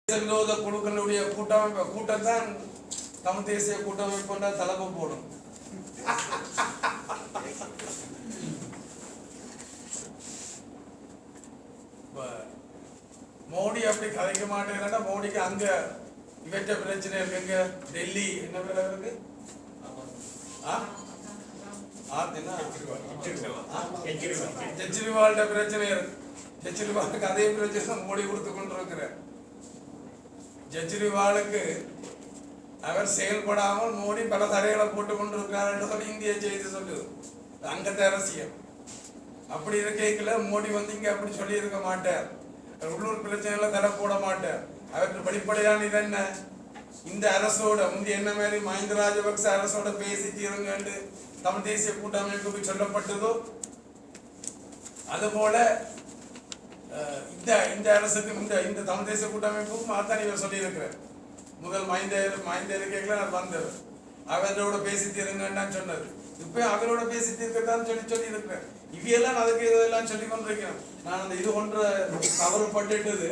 விரோத குழுக்களுடைய கூட்டம் தான் தமிழ் தேசிய கூட்டமைப்பு கொண்ட தலைமை போடும். மோடி அப்படி கதைக்க மாட்டேங்கிறா. மோடிக்கு அங்க இவற்ற பிரச்சனை இருக்குங்க. டெல்லி என்ன பேர் இருக்கு, கெஜ்ரிவால் பிரச்சனை இருக்கு. கெஜ்ரிவாலுக்கு அதே பிரச்சனை மோடி கொடுத்து கொண்டிருக்கிறார். கெஜ்ரிவாலுக்கு அவர் செயல்படாமல் மோடி பல தடைகளை போட்டுக் கொண்டிருக்கிறார் என்று சொல்லி இந்திய செய்தி சொல்லுது. அங்கத்த அரசியல் அப்படி இருக்கைக்குள்ள மோடி இங்க அப்படி சொல்லி இருக்க மாட்டார். உள்ளூர் பிரச்சனைகளை தடை போட மாட்டார். அவருக்கு வெளிப்படையான இது என்ன, இந்த அரசோட முந்தைய என்ன மாதிரி மஹிந்த ராஜபக்ச அரசோட பேசி தீருங்க என்று தமிழ் தேசிய கூட்டமைப்புக்கு சொல்லப்பட்டதோ அதுபோல இந்த அரசுக்கு இந்த தமிழ் தேசிய கூட்டமைப்புக்கும் அதான் இவர் சொல்லி இருக்கிறார். முதல் மஹிந்த இருக்கைகளை நான் வந்தவர் அவரோட பேசி தீருங்கன்னு சொன்னது. இப்ப அவரோட பேசி தீர்க்கத்தான் சொல்லி இருக்கிறேன். இவையெல்லாம் அதுக்கு இதெல்லாம் சொல்லி கொண்டிருக்கிறேன். நான் அந்த இது ஒன்ற தவறு பட்டுட்டது